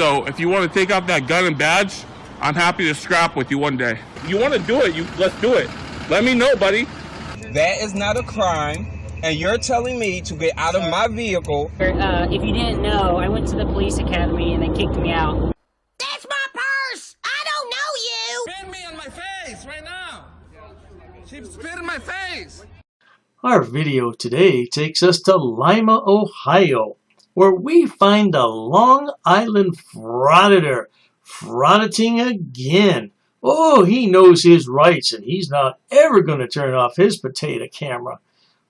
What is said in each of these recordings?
So if you want to take off that gun and badge, I'm happy to scrap with you one day. You want to do it, let's do it. Let me know, buddy. That is not a crime, and you're telling me to get out of my vehicle. If you didn't know, I went to the police academy and they kicked me out. That's my purse! I don't know you! Spit me on my face right now! She spit in my face! Our video today takes us to Lima, Ohio, where we find a Long Island frauditor frauditing again. Oh, he knows his rights and he's not ever going to turn off his potato camera.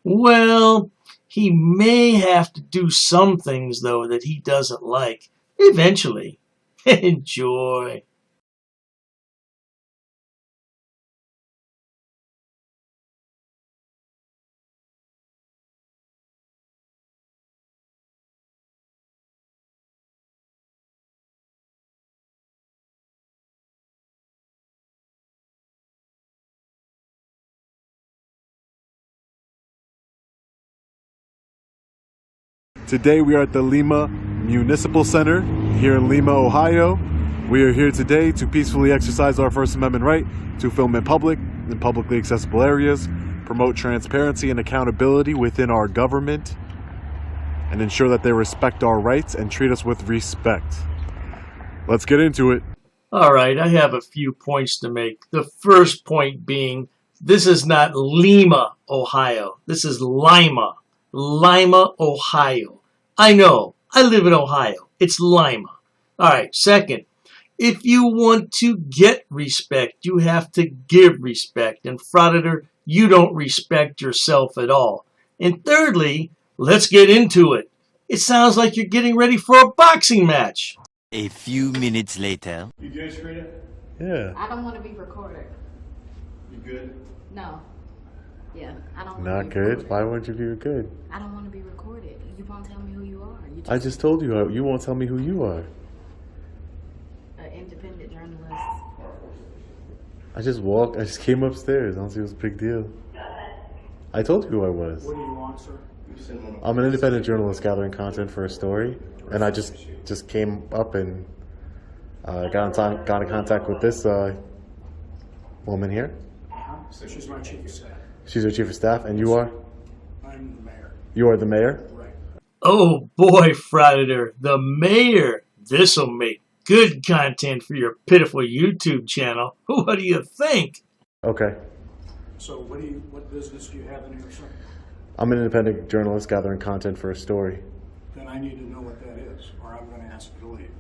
Well, he may have to do some things, though, that he doesn't like. Eventually. Enjoy. Today we are at the Lima Municipal Center here in Lima, Ohio. We are here today to peacefully exercise our First Amendment right to film in public, in publicly accessible areas, promote transparency and accountability within our government, and ensure that they respect our rights and treat us with respect. Let's get into it. All right, I have a few points to make. The first point being, this is not Lima, Ohio. This is Lima. Lima, Ohio. I know. I live in Ohio. It's Lima. All right. Second, if you want to get respect, you have to give respect. And Frauditor, you don't respect yourself at all. And thirdly, let's get into it. It sounds like you're getting ready for a boxing match. A few minutes later. You good, Shrita? Yeah. I don't want to be recorded. You good? No. Yeah, I don't want Not to be good? recorded. Why won't you be good? I don't want to be recorded. You won't tell me who you are. I just told you, you won't tell me who you are. An independent journalist. I just came upstairs. I don't see what's a big deal. I told you who I was. What do you want, sir? I'm an independent journalist gathering content for a story, and I just came up and got in contact with this woman here. So she's my chief of staff. She's your chief of staff, and you are? I'm the mayor. You are the mayor? Right. Oh boy, Frauditor, the mayor. This'll make good content for your pitiful YouTube channel. What do you think? Okay. So what business do you have in here, sir? I'm an independent journalist gathering content for a story. Then I need to know what that is, or I'm going to ask you to leave.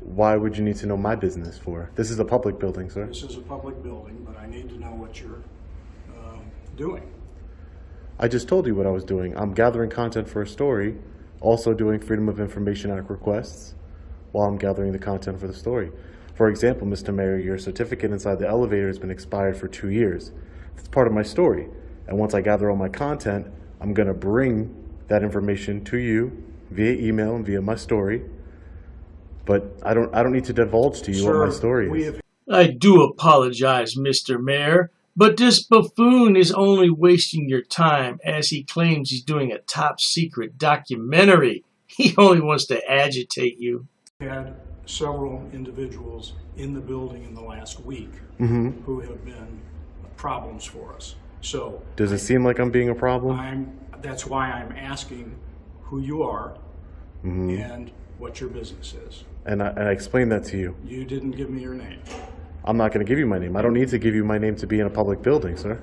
Why would you need to know my business for? This is a public building, sir. This is a public building, but I need to know what you're doing. I just told you what I was doing. I'm gathering content for a story, also doing Freedom of Information Act requests while I'm gathering the content for the story. For example, Mr. Mayor, your certificate inside the elevator has been expired for 2 years. It's part of my story. And once I gather all my content, I'm going to bring that information to you via email and via my story. But I don't need to divulge to you what my story is. I do apologize, Mr. Mayor, but this buffoon is only wasting your time as he claims he's doing a top secret documentary. He only wants to agitate you. We had several individuals in the building in the last week who have been problems for us. So does it seem like I'm being a problem? That's why I'm asking who you are and what your business is. And I explained that to you. You didn't give me your name. I'm not going to give you my name. I don't need to give you my name to be in a public building, sir.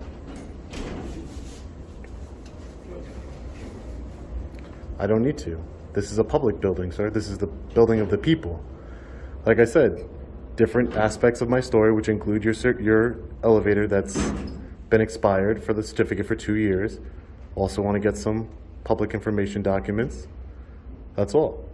I don't need to. This is a public building, sir. This is the building of the people. Like I said, different aspects of my story, which include your elevator that's been expired for the certificate for 2 years. Also want to get some public information documents. That's all.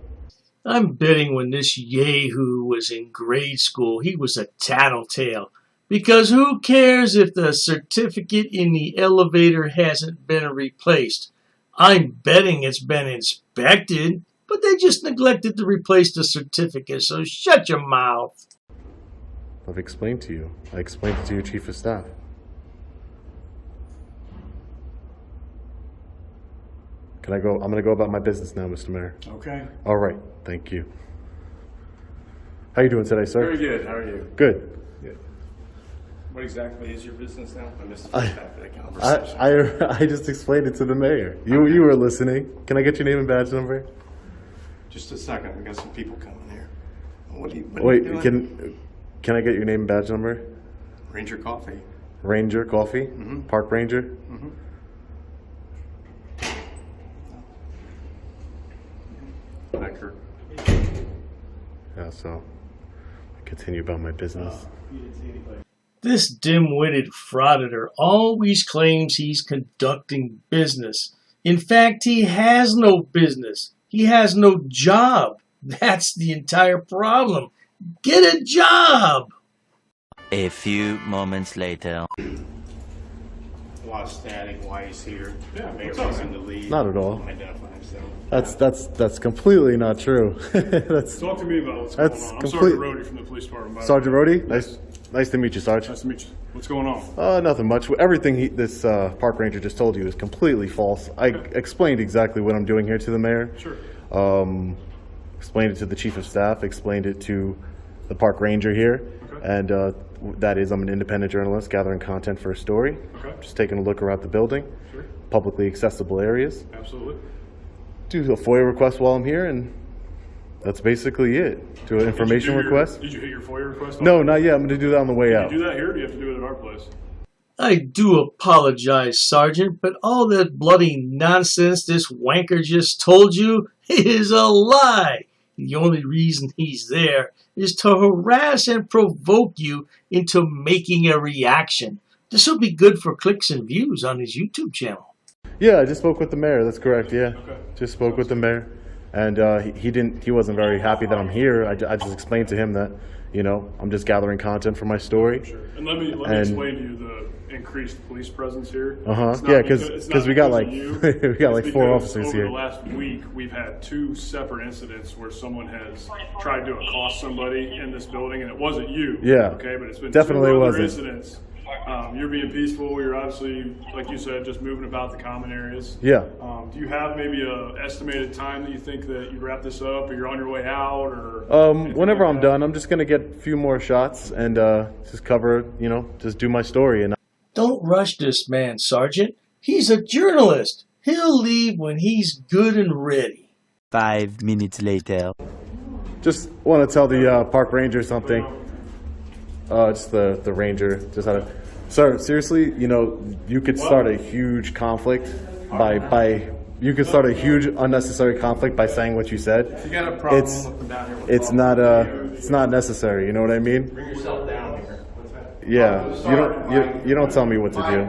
I'm betting when this yahoo was in grade school, he was a tattletale. Because who cares if the certificate in the elevator hasn't been replaced? I'm betting it's been inspected, but they just neglected to replace the certificate, so shut your mouth. I've explained to you. I explained it to your chief of staff. Can I go? I'm going to go about my business now, Mr. Mayor. Okay. All right. Thank you. How you doing today, sir? Very good. How are you? Good. Good. What exactly is your business now? I missed the first half of that conversation. I just explained it to the mayor. You were listening. Can I get your name and badge number? Just a second. We got some people coming here. What are you Wait, doing? can I get your name and badge number? Ranger Coffee. Ranger Coffee? Park Ranger? Becker. Yeah, so I continue about my business. This dim-witted frauditor always claims he's conducting business. In fact, he has no business. He has no job. That's the entire problem. Get a job! A few moments later. A lot of static. Why he's here? Yeah, Mayor wants him to leave. Not at all. Identify himself. That's completely not true. That's Talk to me about what's going on. I'm Sergeant Rhodey from the police department. Sergeant Rhodey? Nice to meet you, Sarge. Nice to meet you. What's going on? Nothing much. Everything this park ranger just told you is completely false. I explained exactly what I'm doing here to the mayor. Sure. Explained it to the chief of staff. Explained it to the park ranger here. Okay. And that is, I'm an independent journalist gathering content for a story. Okay. Just taking a look around the building. Sure. Publicly accessible areas. Absolutely. Do a FOIA request while I'm here, and that's basically it. Do an information request. Did you hit your FOIA request? No, not yet. I'm going to do that on the way out. Do you do that here, or do you have to do it at our place? I do apologize, Sergeant, but all that bloody nonsense this wanker just told you is a lie. The only reason he's there is to harass and provoke you into making a reaction. This will be good for clicks and views on his YouTube channel. Yeah, I just spoke with the mayor. That's correct. Yeah, Okay. just spoke with the mayor, and he wasn't very happy that I'm here. I just explained to him that, you know, I'm just gathering content for my story. Sure. And let me explain to you the increased police presence here. Yeah, because we got like we got like 4 officers over here. The last week, we've had 2 separate incidents where someone has tried to accost somebody in this building, and it wasn't you. Yeah. Okay, but it's been Definitely 2 other wasn't. incidents. You're being peaceful. You're obviously, like you said, just moving about the common areas. Yeah. Do you have maybe a estimated time that you think that you'd wrap this up, or you're on your way out, or? Whenever I'm done, I'm just gonna get a few more shots and just cover, you know, just do my story. And Don't rush this man, Sergeant. He's a journalist. He'll leave when he's good and ready. 5 minutes later. just want to tell the park ranger something. Just the ranger just had a. Sir, seriously, you know, you could start a huge conflict by you could start a huge unnecessary conflict by saying what you said. If you got a problem, look them down here. It's not necessary. You know what I mean? Bring yourself down here. Yeah, you don't tell me what to do.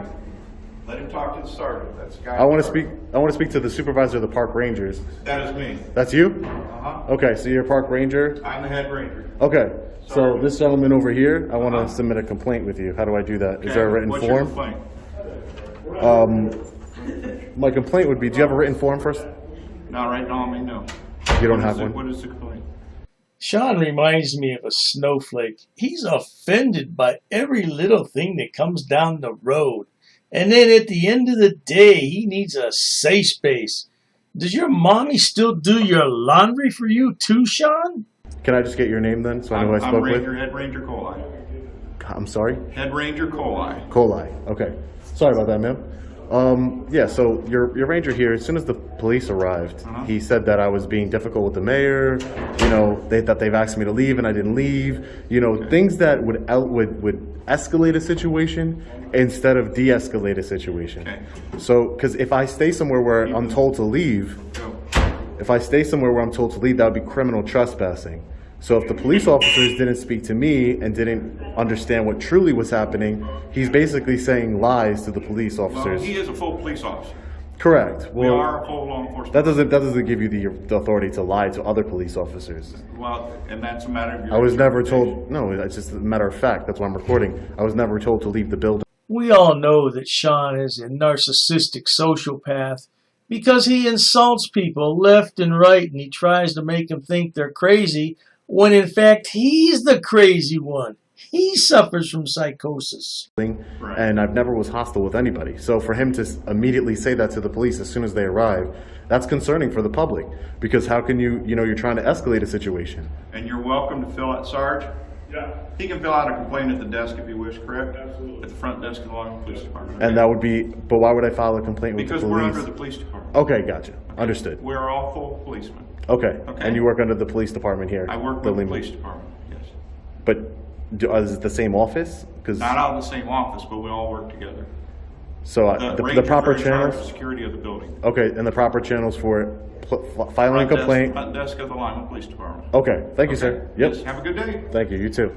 Let him talk to the sergeant. That's the guy. I want to speak to the supervisor of the park rangers. That is me. That's you? Uh-huh. Okay, so you're a park ranger. I'm the head ranger. Okay, so this gentleman over here, I want to submit a complaint with you. How do I do that? Is there a written What's form? Your complaint? My complaint would be, do you have a written form first? Not right now, I mean, no. You don't have one? What is the complaint? Sean reminds me of a snowflake. He's offended by every little thing that comes down the road. And then at the end of the day, he needs a safe space. Does your mommy still do your laundry for you too, Sean? Can I just get your name then, so I know who I spoke with? Head Ranger Coli. I'm sorry? Head Ranger Coli. Coli. Okay. Sorry about that, ma'am. Yeah, so your ranger here, as soon as the police arrived, he said that I was being difficult with the mayor, you know, that they've asked me to leave and I didn't leave, you know, things that would escalate a situation instead of de-escalate a situation. Okay. So, because if I stay somewhere where I'm told to leave, that would be criminal trespassing. So if the police officers didn't speak to me and didn't understand what truly was happening, he's basically saying lies to the police officers. Well, he is a full police officer. Correct. We Well, are a full law enforcement. that doesn't give you the authority to lie to other police officers. Well, and that's a matter of your I was never interpretation. told. No, it's just a matter of fact. That's why I'm recording. I was never told to leave the building. We all know that Sean is a narcissistic sociopath because he insults people left and right and he tries to make them think they're crazy when in fact he's the crazy one. He suffers from psychosis. And I've never was hostile with anybody. So for him to immediately say that to the police as soon as they arrive, that's concerning for the public. Because how can you're trying to escalate a situation. And you're welcome to fill out, Sarge? Yeah. He can fill out a complaint at the desk if you wish, correct? Absolutely. At the front desk of the Longview Police Department. And that would be, but why would I file a complaint with the Because police? we're under the police department. Okay, gotcha. Understood. We're all full policemen. Okay. Okay. And you work under the police department here? I work with the police department, yes. But is it the same office? Not out of the same office, but we all work together. So the Rangers proper are in charge of channels? security of the building. Okay, and the proper channels for filing a complaint? Front desk of the Lima Police Department. Okay, thank you, sir. Yep. Yes, have a good day. Thank you, you too.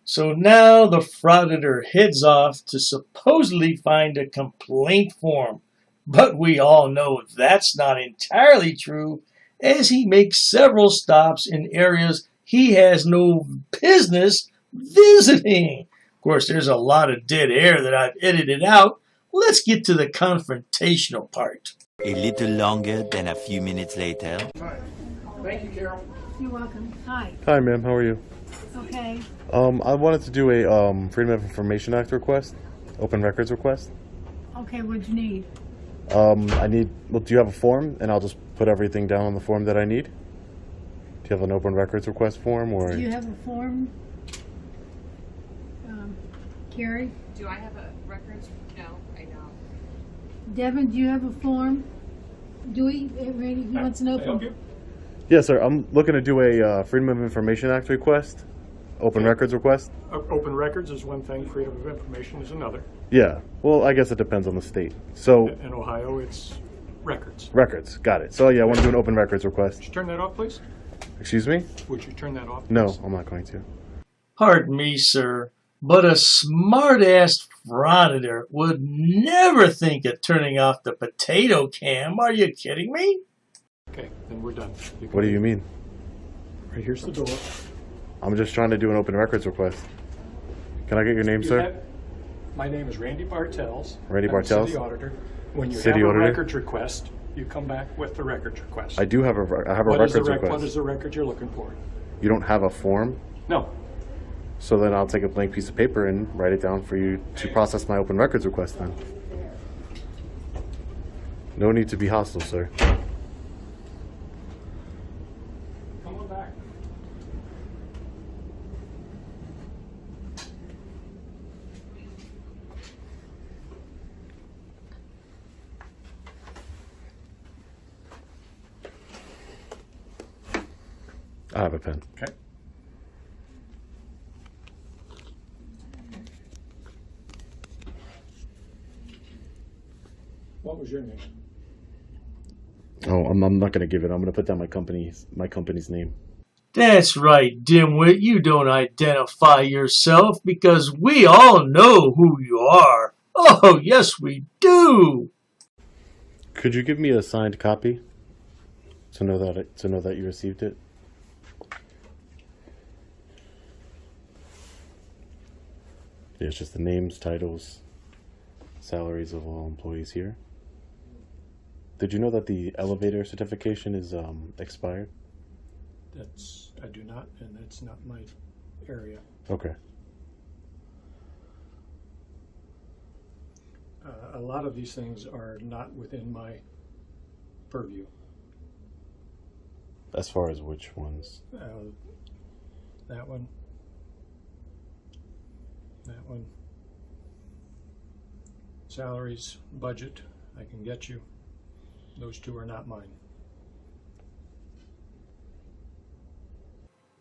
So now the Frauditor heads off to supposedly find a complaint form. But we all know that's not entirely true, as he makes several stops in areas he has no business visiting. Of course, there's a lot of dead air that I've edited out. Let's get to the confrontational part. A little longer than a few minutes later. Thank you, Carol. You're welcome. Hi. Hi, ma'am. How are you? Okay. I wanted to do a Freedom of Information Act request, open records request. Okay, what'd you need? Do you have a form? And I'll just put everything down on the form that I need. Do you have an open records request form, or? Do you have a form? Carrie? Do I have a records? No, I don't. Devin, do you have a form? Dewey, Randy, he wants an open. Yes, sir. I'm looking to do a Freedom of Information Act request, open records request. Open records is one thing, freedom of information is another. Yeah. Well, I guess it depends on the state. So. In Ohio, it's records. Records. Got it. So yeah, I want to do an open records request. Would you turn that off, please? Excuse me? Would you turn that off, please? No, I'm not going to. Pardon me, sir, but a smart-ass frauditor would never think of turning off the potato cam. Are you kidding me? Okay, then we're done. What do you mean? Right, here's the door. I'm just trying to do an open records request. Can I get your name, sir? My name is Randy Bartels. Randy I'm Bartels? City Auditor. When you City have Auditor? a records request, you come back with the records request. I do have a records request. What is the record you're looking for? You don't have a form? No. So then I'll take a blank piece of paper and write it down for you to process my open records request then. No need to be hostile, sir. Come on back. I have a pen. Okay. What was your name? Oh, I'm not going to give it. I'm going to put down my company's name. That's right, dimwit. You don't identify yourself because we all know who you are. Oh, yes, we do. Could you give me a signed copy to know that you received it? Yeah, it's just the names, titles, salaries of all employees here. Did you know that the elevator certification is expired? I do not, and that's not my area. Okay. A lot of these things are not within my purview. As far as which ones? That one. That one. Salaries, budget, I can get you. Those two are not mine.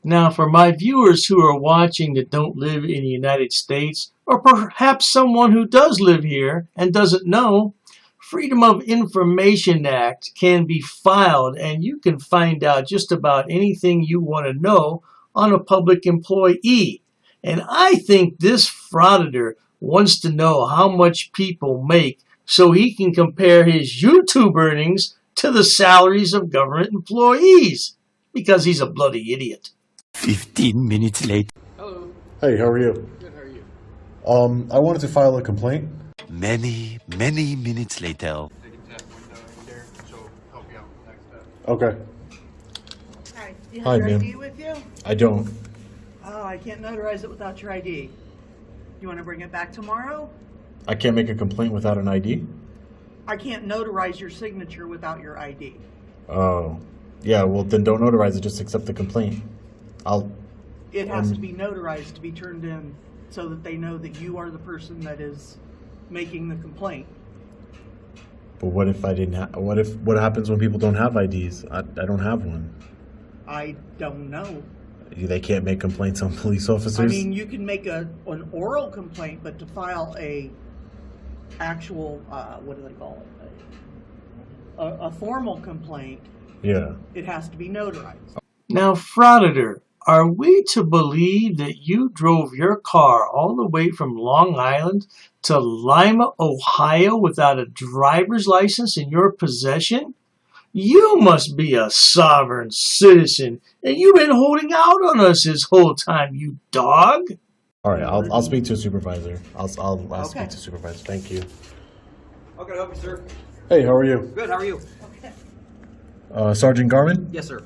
Now, for my viewers who are watching that don't live in the United States, or perhaps someone who does live here and doesn't know, Freedom of Information Act can be filed and you can find out just about anything you want to know on a public employee. And I think this frauditor wants to know how much people make so he can compare his YouTube earnings to the salaries of government employees, because he's a bloody idiot. 15 minutes later. Hello. Hey, how are you? Good, how are you? I wanted to file a complaint. Many minutes later. Okay. Hi. Do you Hi, have your ma'am. ID with you? I don't. Oh, I can't notarize it without your ID. You want to bring it back tomorrow? I can't make a complaint without an ID? I can't notarize your signature without your ID. Oh. Yeah, well then don't notarize it, just accept the complaint. It has to be notarized to be turned in so that they know that you are the person that is making the complaint. But what if I didn't have, what happens when people don't have IDs? I don't have one. I don't know. They can't make complaints on police officers? I mean, you can make an oral complaint, but to file a actual, what do they call it? A formal complaint, yeah, it has to be notarized. Now, Frauditor, are we to believe that you drove your car all the way from Long Island to Lima, Ohio without a driver's license in your possession? You must be a sovereign citizen, and you've been holding out on us this whole time, you dog. All right, I'll speak to a supervisor. I'll speak to a supervisor. Thank you. How can I help you, sir? Hey, how are you? Good, how are you? Sergeant Garman? Yes, sir.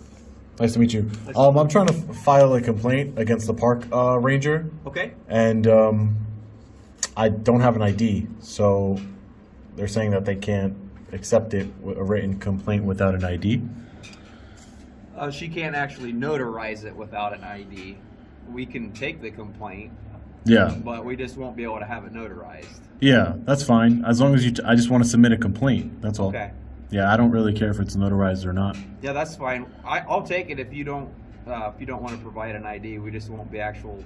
Nice to meet you. I'm trying to file a complaint against the park ranger. Okay. And I don't have an ID, so they're saying that they can't accept it, a written complaint without an ID. She can't actually notarize it without an ID. We can take the complaint. Yeah. But we just won't be able to have it notarized. Yeah, that's fine. As long as I just want to submit a complaint. That's all. Okay. Yeah, I don't really care if it's notarized or not. Yeah, that's fine. I'll take it if you don't want to provide an ID. We just won't be actual.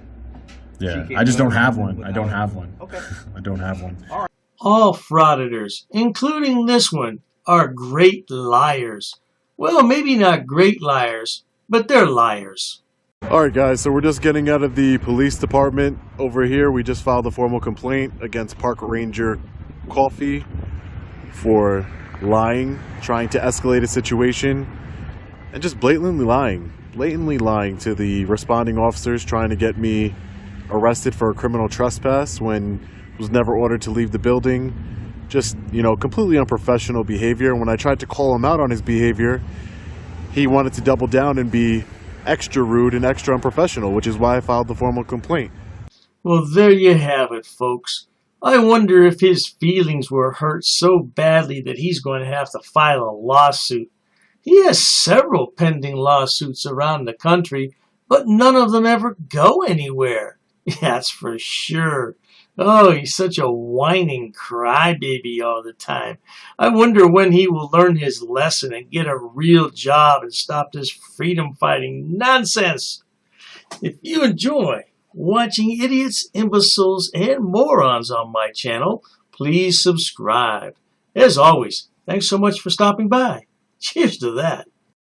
Yeah, I just don't have one. I don't have one. Okay. I don't have one. All right. All frauditors, including this one, are great liars. Well, maybe not great liars, but they're liars. Alright guys, so we're just getting out of the police department over here. We just filed a formal complaint against Park Ranger Coffee for lying, trying to escalate a situation, and just blatantly lying to the responding officers, trying to get me arrested for a criminal trespass when I was never ordered to leave the building. Just, completely unprofessional behavior. And when I tried to call him out on his behavior, he wanted to double down and be extra rude and extra unprofessional, which is why I filed the formal complaint. Well, there you have it, folks. I wonder if his feelings were hurt so badly that he's going to have to file a lawsuit. He has several pending lawsuits around the country, but none of them ever go anywhere. That's for sure. Oh, he's such a whining crybaby all the time. I wonder when he will learn his lesson and get a real job and stop this freedom-fighting nonsense. If you enjoy watching idiots, imbeciles, and morons on my channel, please subscribe. As always, thanks so much for stopping by. Cheers to that.